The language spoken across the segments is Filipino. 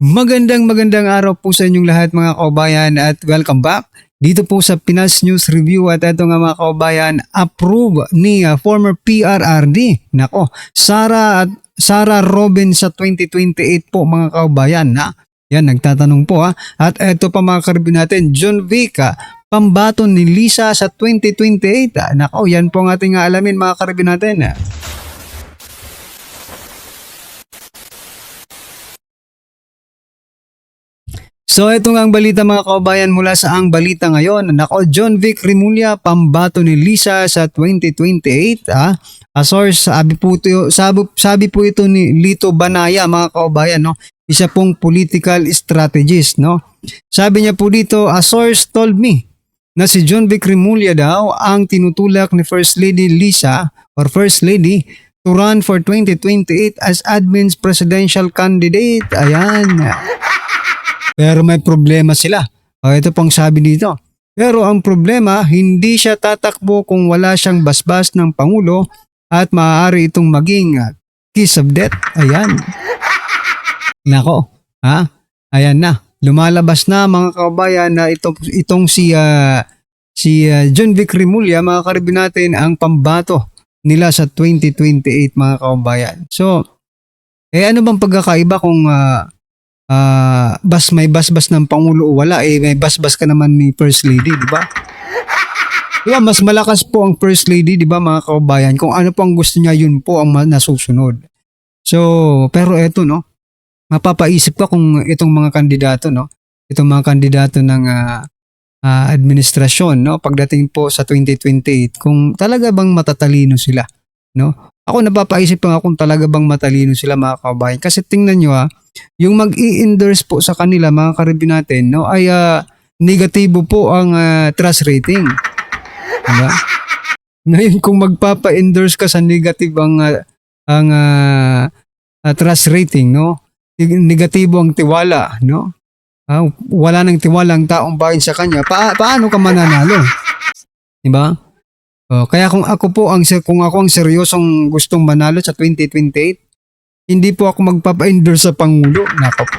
Magandang araw po sa inyong lahat mga kaubayan at welcome back dito po sa Pinas News Review at ito nga mga kaubayan, approve ni former PRRD, nako, Sara Robin sa 2028 po mga kaubayan na. Yan, nagtatanong po At ito pa mga karibin natin, John Vic, pambato ni Lisa sa 2028. Nako, yan po ang ating alamin mga karibin natin. So ito nga ang balita mga kaubayan mula sa ang balita ngayon. Nako, John Vic Rimulya pambato ni Lisa sa 2028. Source, sabi po ito ni Lito Banaya mga kaubayan, no? Isa pong political strategist, no? Sabi niya po dito, a source told me na si John Vic Rimulya daw ang tinutulak ni First Lady Lisa or First Lady to run for 2028 as admin's presidential candidate. Ayan. Pero may problema sila. Ito pang sabi dito. Pero ang problema, hindi siya tatakbo kung wala siyang basbas ng Pangulo at maaari itong maging kiss of death. Ayan. Nako. Ayan na. Lumalabas na mga kabayan na itong si John Vic Rimulya, mga karibin natin, ang pambato nila sa 2028 mga kabayan. So, ano bang pagkakaiba kung may basbas ng Pangulo o wala, may basbas ka naman ni First Lady, di ba? Diba, mas malakas po ang First Lady, di ba mga kaubayan? Kung ano po ang gusto niya, yun po ang nasusunod. So, pero eto, no? Mapapaisip ka kung itong mga kandidato, no? Itong mga kandidato ng administrasyon, no? Pagdating po sa 2028, kung talaga bang matatalino sila, no? Ako napapaisip pa kung talaga bang matalino sila mga kaubayan. Kasi tingnan nyo yung mag-i-endorse po sa kanila mga karibin natin, no, ay negatibo po ang trust rating. Diba? Ngayon kung magpapa-endorse ka sa negative ang trust rating, no, negatibo ang tiwala, no, wala nang tiwala ang taong bayan sa kanya, paano ka mananalo? Diba? Kaya kung ako ang seryosong gustong manalo sa 2028, hindi po ako magpapa-endorse sa Pangulo. Nako po.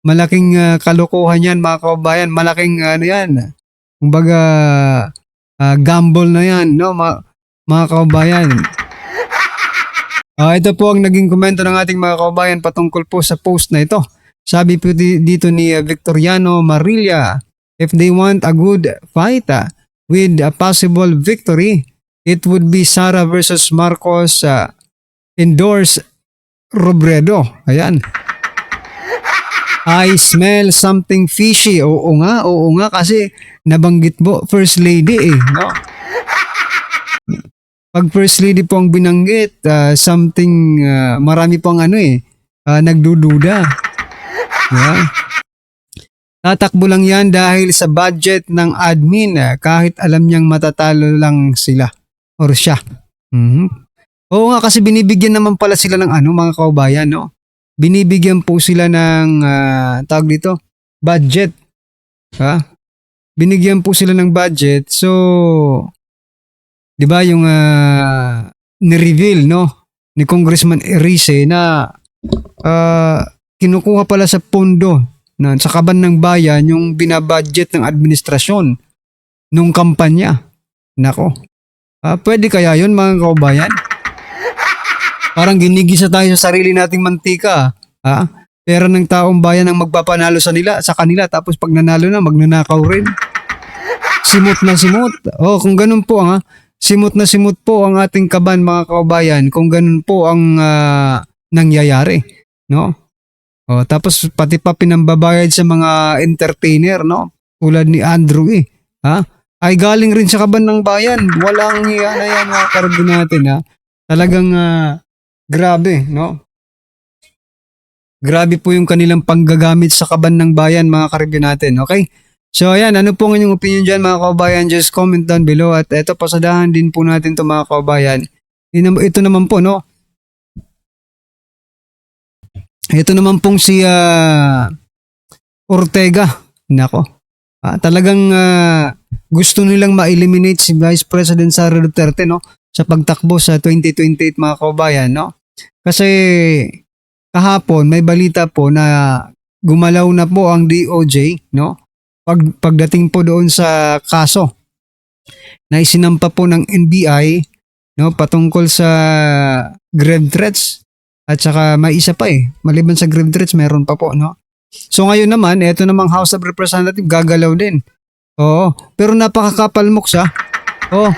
Malaking kalokohan yan mga kababayan. Malaking yan. Kumbaga gamble na yan, no, mga kababayan. Ito po ang naging komento ng ating mga kababayan patungkol po sa post na ito. Sabi po dito ni Victoriano Marilla, if they want a good fight with a possible victory, it would be Sara versus Marcos endorse Robredo. Ayan. I smell something fishy. Oo nga kasi nabanggit po First Lady no? Pag First Lady po ang binanggit, something marami pong nagdududa. Yeah. Tatakbo lang yan dahil sa budget ng admin kahit alam niyang matatalo lang sila or siya. Oo nga kasi binibigyan naman pala sila ng mga kaubayan, no? Binibigyan po sila ng tawag dito, budget. Binigyan po sila ng budget. So, 'di ba yung ni-reveal, no, ni Congressman Erice na kinukuha pala sa pondo sa kaban ng bayan yung binabudget ng administrasyon nung kampanya. Nako. Pwede kaya yun mga kaubayan? Parang ginigisa tayo sa sarili nating mantika. Pera ng taong bayan ang magpapanalo sa kanila tapos pag nanalo na magnanakaw rin. Simot na simot. Kung ganun po simot na simot po ang ating kaban mga kaubayan kung ganun po ang nangyayari, no? Tapos pati pa pinambabayad sa mga entertainer, no? Tulad ni Andrew ay galing rin sa kaban ng bayan. Walang yan mga kargo natin Talagang grabe, no? Grabe po yung kanilang panggagamit sa kaban ng bayan mga karibyo natin, okay? So ayan, ano po ang inyong opinion dyan mga kababayan? Just comment down below at eto pasadahan din po natin to mga kababayan. Ito naman po, no? Ito naman pong si Ortega. Nako. Talagang gusto nilang ma-eliminate si Vice President Sara Duterte, no, sa pagtakbo sa 2028 mga kababayan, no? Kasi kahapon may balita po na gumalaw na po ang DOJ, no? Pagdating po doon sa kaso na isinampa po ng NBI, no, patungkol sa grave threats, at saka may isa pa maliban sa grave threats meron pa po, no. So ngayon naman, eto namang House of Representatives gagalaw din. Oo, pero napakakapalmoks Oh,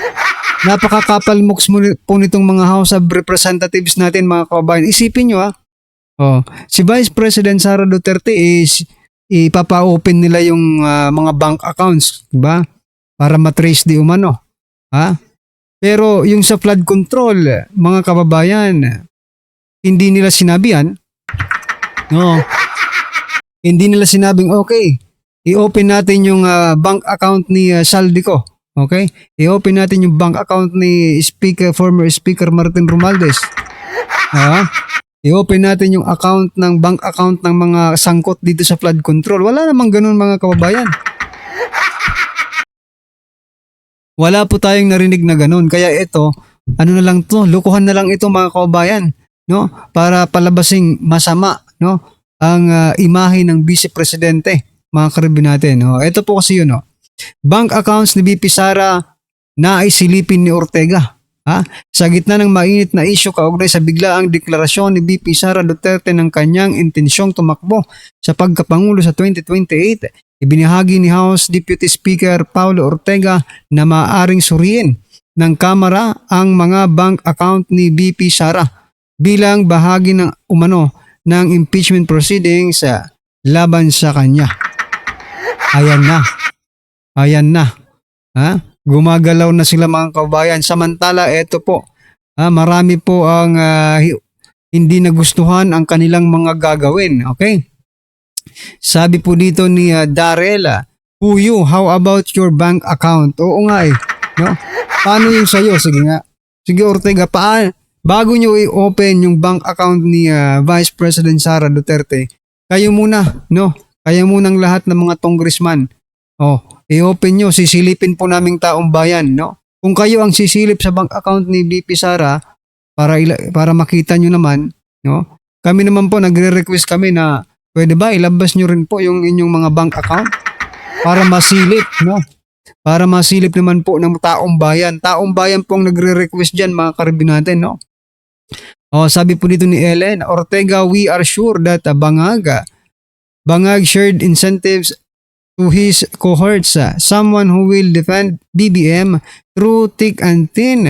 napakakapalmoks po nitong mga House of Representatives natin, mga kababayan. Isipin nyo Oh, si Vice President Sara Duterte is ipapa-open nila yung mga bank accounts, di ba? Para matrace di umano. Ha? Pero yung sa flood control, mga kababayan, hindi nila sinabi yan. No. Hindi nila sinabing, okay, i-open natin yung bank account ni Saldico. Okay? I-open natin yung bank account ni former Speaker Martin Romualdez. I-open natin yung bank account ng mga sangkot dito sa flood control. Wala namang ganun, mga kababayan. Wala po tayong narinig na ganun. Kaya ito, ano na lang to, lukuhan na lang ito, mga kababayan, no? Para palabasing masama, no, ang imahe ng Vice Presidente, mga karibin natin, no? Ito po kasi yun, no. Bank accounts ni VP Sara na isilipin ni Ortega. Sa gitna ng mainit na isyu kaugnay sa biglaang deklarasyon ni VP Sara Duterte ng kanyang intensyong tumakbo sa pagkapangulo sa 2028, ibinahagi ni House Deputy Speaker Paulo Ortega na maaaring suriin ng Kamara ang mga bank account ni VP Sara bilang bahagi ng umano ng impeachment proceedings laban sa kanya. Ayan na. Gumagalaw na sila, mga kababayan. Samantala, eto po, marami po ang hindi nagustuhan ang kanilang mga gagawin. Okay? Sabi po dito ni Darrell, Puyo, how about your bank account? Oo nga no? Paano yung sayo? Sige nga. Sige, Ortega, bago nyo i-open yung bank account ni Vice President Sara Duterte, kayo muna, no? Kayo munang lahat ng mga congressman, i-open nyo, sisilipin po naming taong bayan, no? Kung kayo ang sisilip sa bank account ni VP Sara para makita nyo naman, no? Kami naman po, nagre-request kami na pwede ba ilabas nyo rin po yung inyong mga bank account para masilip, no? Para masilip naman po ng taong bayan. Taong bayan po ang nagre-request dyan, mga karibin natin, no? Sabi po dito ni Ellen, Ortega, we are sure that Bangag shared incentives to his cohorts, someone who will defend BBM through thick and thin.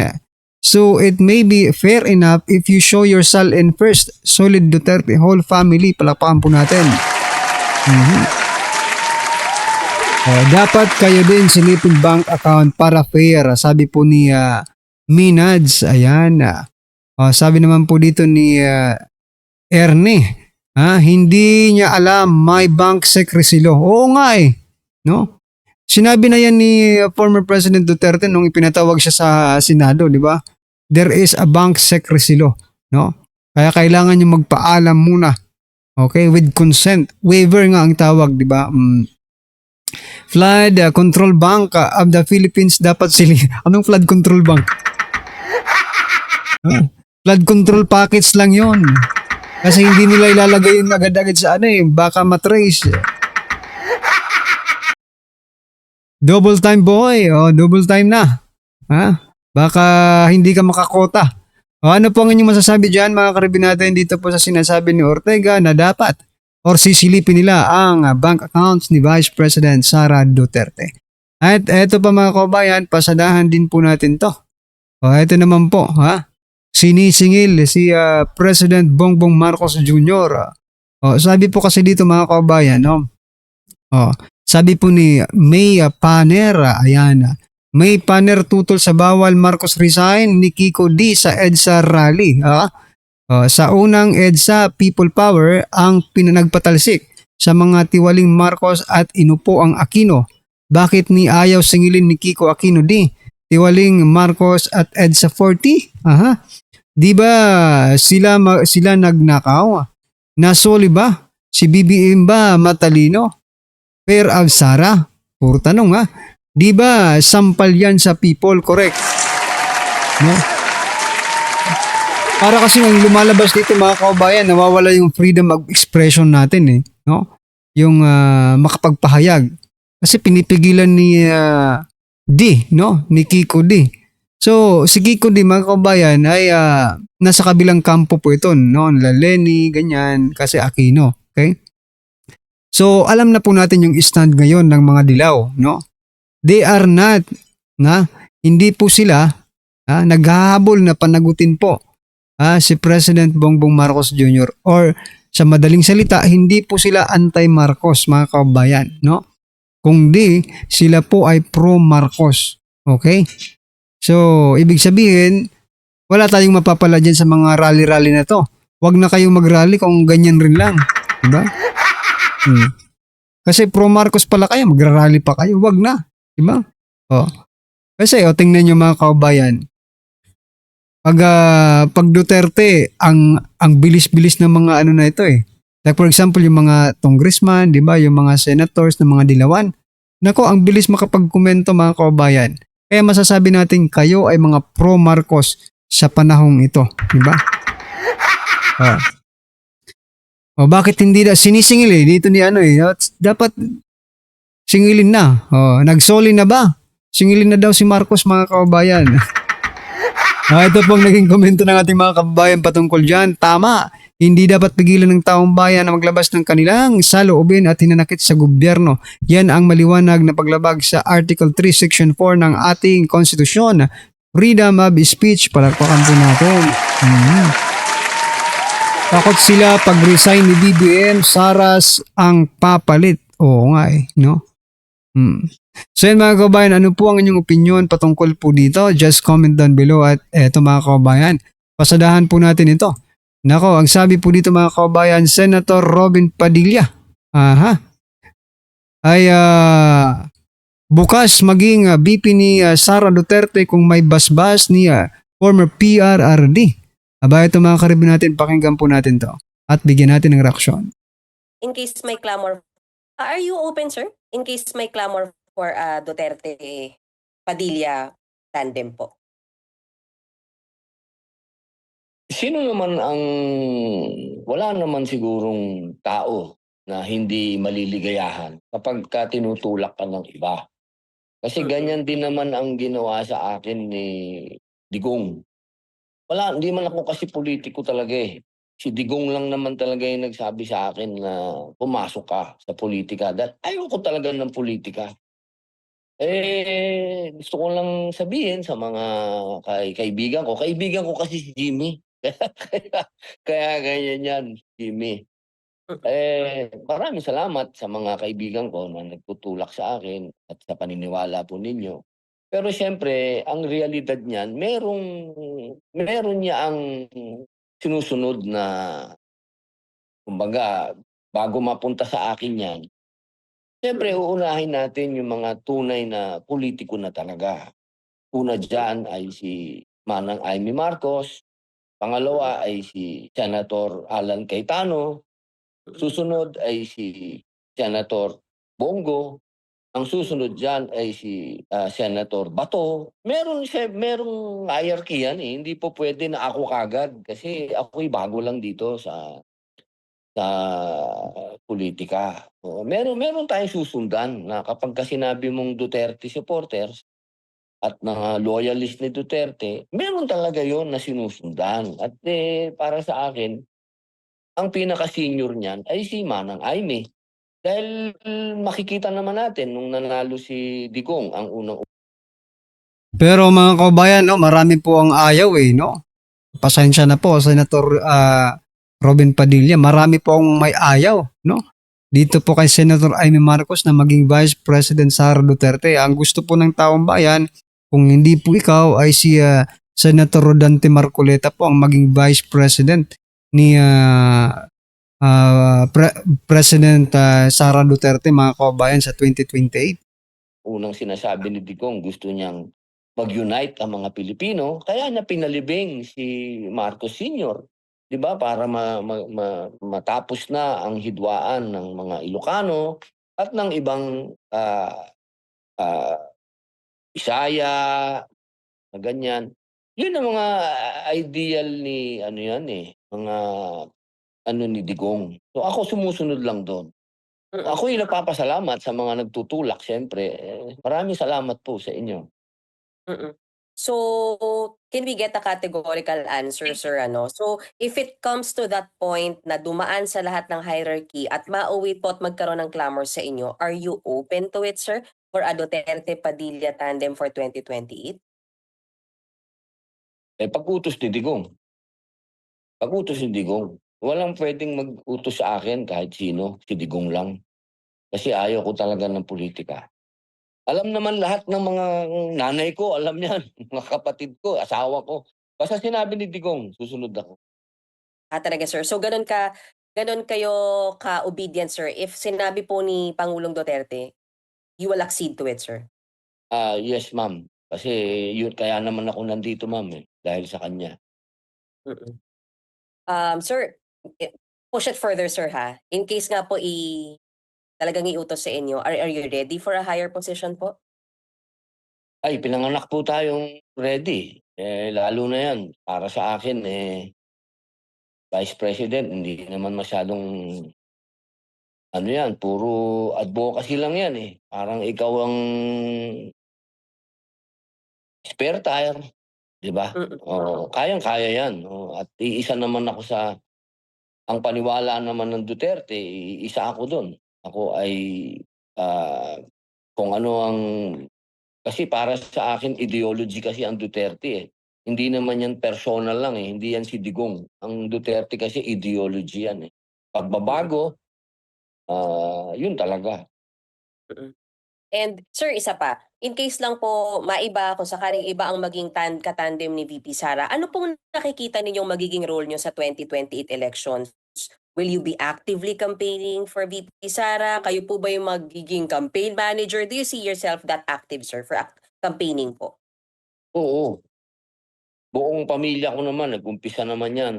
So it may be fair enough if you show yourself in first. Solid Duterte whole family, palakpakan po natin. Dapat kayo din silipin bank account para fair, sabi po ni Minads. Ayan. Sabi naman po dito ni Ernie, hindi niya alam may bank secrecy law. Oo nga no? Sinabi na yan ni former President Duterte nung ipinatawag siya sa Senado, di ba? There is a bank secrecy law, no? Kaya kailangan niyo magpaalam muna. Okay, with consent. Waiver nga ang tawag, di ba? Flood Control Bank of the Philippines dapat Anong flood control bank? Flood control packets lang yon. Kasi hindi nila ilalagay yun agad-agad sa baka matrace. Double time boy, double time na. Baka hindi ka makakota. Ano po ang inyong masasabi dyan, mga karibin natin, dito po sa sinasabi ni Ortega na dapat or sisilipin nila ang bank accounts ni Vice President Sara Duterte. At eto pa, mga kabayan, pasadahan din po natin to. Eto naman po, sinisingil si President Bongbong Marcos Jr. Sabi po kasi dito, mga kabayan, sabi po ni May Paner, May Paner tutol sa bawal Marcos resign ni Kiko D sa EDSA rally. Sa unang EDSA, People Power ang pinanagpatalsik sa mga tiwaling Marcos at inupo ang Aquino. Bakit ni ayaw singilin ni Kiko Aquino D? Tiwaling Marcos at EDSA 40? Di ba sila nagnakaw? Nasoli ba? Si BBM ba matalino? Fair of Sara? Puro tanong Di ba sampal yan sa people? Correct. No? para kasi ang lumalabas dito mga kababayan, nawawala yung freedom of expression natin no? Yung makapagpahayag. Kasi pinipigilan ni D, no? Ni Kiko D. So, si Kiko D mga kababayan ay nasa kabilang kampo po ito, no? Nila Lenny, ganyan, kasi Aquino, okay? So, alam na po natin yung stand ngayon ng mga dilaw, no? They are not, hindi po sila naghahabol na panagutin po si President Bongbong Marcos Jr. or sa madaling salita, hindi po sila anti-Marcos mga kababayan, no? Kung di, sila po ay pro-Marcos. Okay? So, ibig sabihin, wala tayong mapapala dyan sa mga rally-rally na to. Huwag na kayong mag-rally kung ganyan rin lang. Diba? Kasi pro-Marcos pala kayo, magra-rally pa kayo. Huwag na. Diba? Oh. Kasi, tingnan nyo mga kababayan, pag Duterte, ang bilis-bilis ng mga ano na ito Like for example, yung mga congressman, di ba? Yung mga senators ng mga dilawan. Nako, ang bilis makapagkomento mga kababayan. Kaya masasabi natin kayo ay mga pro-Marcos sa panahong ito. Di ba? O bakit hindi na sinisingil dito ni dapat singilin na. Nagsoli na ba? Singilin na daw si Marcos mga kababayan. Ito pong naging komento ng ating mga kababayan patungkol dyan. Tama, hindi dapat pigilan ng taong bayan na maglabas ng kanilang saloobin at hinanakit sa gobyerno. Yan ang maliwanag na paglabag sa Article 3, Section 4 ng ating konstitusyon. Freedom of speech, palakpakan po natin. Takot sila pag-resign ni BBM, Saras ang papalit. Oo nga no? So yan mga kababayan, ano po ang inyong opinion patungkol po dito? Just comment down below at eto mga kababayan, pasadahan po natin ito. Nako, ang sabi po dito mga kababayan, Senator Robin Padilla ay bukas maging VP ni Sara Duterte kung may basbas ni former PRRD. Aba ito mga karibin natin, pakinggan po natin to at bigyan natin ng reaksyon. In case may clamor, are you open sir? In case may clamor for Duterte Padilla tandem po. Sino naman wala naman sigurong tao na hindi maliligayahan kapag tinutulak ka ng iba. Kasi ganyan din naman ang ginawa sa akin ni Digong. Hindi man ako kasi politiko talaga Si Digong lang naman talaga yung nagsabi sa akin na pumasok ka sa politika. Dahil ayoko talaga ng politika. Gusto ko lang sabihin sa mga kaibigan ko. Kaibigan ko kasi si Jimmy. Kaya ganyan yan, Jimmy. Maraming salamat sa mga kaibigan ko na nagtutulak sa akin at sa paniniwala po ninyo. Pero siyempre, ang realidad niyan, meron niya ang sinusunod na, kumbaga, bago mapunta sa akin yan, siyempre, uunahin natin yung mga tunay na politiko na talaga. Una dyan ay si Manang Amy Marcos. Pangalawa ay si Senator Alan Cayetano. Susunod ay si Senator Bongo. Ang susunod dyan ay si Senator Bato. Merong hierarchy yan Hindi po pwede na ako kagad kasi ako'y bago lang dito sa politika. Meron tayong susundan na kapag sinabi mong Duterte supporters at mga loyalist ni Duterte, meron talaga yon na sinusundan. At para sa akin, ang pinaka-senior niyan ay si Manang Aimee. Dahil makikita naman natin nung nanalo si Digong ang unang. Pero mga kababayan, marami po ang ayaw no? Pasensya na po, Senator Robin Padilla, marami po ang may ayaw, no? Dito po kay Senator Amy Marcos na maging Vice President Sara Duterte. Ang gusto po ng taong bayan, kung hindi po ikaw, ay si Senator Rodante Marcoleta po ang maging Vice President ni President Sara Duterte, mga kababayan, sa 2028. Unang sinasabi ni Digong, gusto niyang mag-unite ang mga Pilipino, kaya niya pinalibing si Marcos Sr., 'di ba, para matapos na ang hidwaan ng mga Ilocano at ng ibang Bisaya na ganyan. Yun ang mga ideal ni ano yan, mga ano ni Digong. So ako sumusunod lang do'n. Mm, Ako'y nagpapasalamat sa mga nagtutulak siyempre, maraming salamat po sa inyo. mm. So, can we get a categorical answer, sir, ano? So, if it comes to that point na dumaan sa lahat ng hierarchy at mauwi po at magkaroon ng clamor sa inyo, are you open to it, sir, for a Duterte-Padilla tandem for 2028? Pag-utos ni Digong, pag-utos ni Digong. Walang puwedeng mag-utos sa akin kahit sino, si Digong lang. Kasi ayaw ko talaga ng pulitika. Alam naman lahat ng mga nanay ko, alam niyan, mga kapatid ko, asawa ko. Basta sinabi ni Digong, susunod ako. Talaga, sir. So, ganun kayo ka-obedient, sir. If sinabi po ni Pangulong Duterte, you will accede to it, sir. Yes ma'am, kasi yun kaya naman ako nandito ma'am, dahil sa kanya. Mm. Sir, push it further, sir, ha? In case nga po talagang iutos sa inyo, are you ready for a higher position po? Ay pinanganak po tayong ready, lalo na yan para sa akin, Vice President hindi naman masyadong ano yan, puro advocacy lang yan, Parang ikaw ang spare tire, 'di ba? Mm, Oo, kayang-kaya yan, at iisa naman ako sa ang paniwala naman ng Duterte, isa ako dun. Ako ay, ah, kung ano ang kasi para sa akin ideology kasi ang Duterte, Hindi naman yan personal lang, hindi yan si Digong. Ang Duterte kasi ideology yan, mm, Pagbabago, yun talaga. mm. And sir, isa pa, in case lang po maiba kung sakaling iba ang maging katandem ni VP Sara, ano pong nakikita ninyong magiging role niyo sa 2028 elections? Will you be actively campaigning for VP Sara? Kayo po ba yung magiging campaign manager? Do you see yourself that active, sir, for campaigning po? Oo, buong pamilya ko naman nag-umpisa naman yan,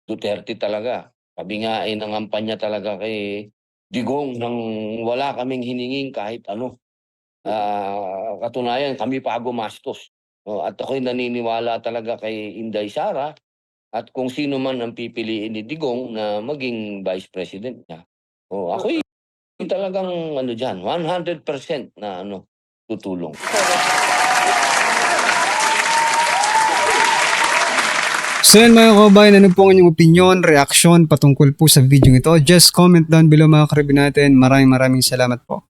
Duterte talaga. Kami nga ay nangampanya talaga kay Digong nang wala kaming hininging kahit ano. Mm, Katunayan kami pa gumastos. At ako'y naniniwala talaga kay Inday Sara at kung sino man ang pipiliin ni Digong na maging Vice President niya. Ako'y mm. talagang ano diyan, 100% na ano, tutulong. So yan mga kabayan, ano po ang inyong opinion, reaksyon patungkol po sa video ito? Just comment down below mga karibin natin. Maraming salamat po.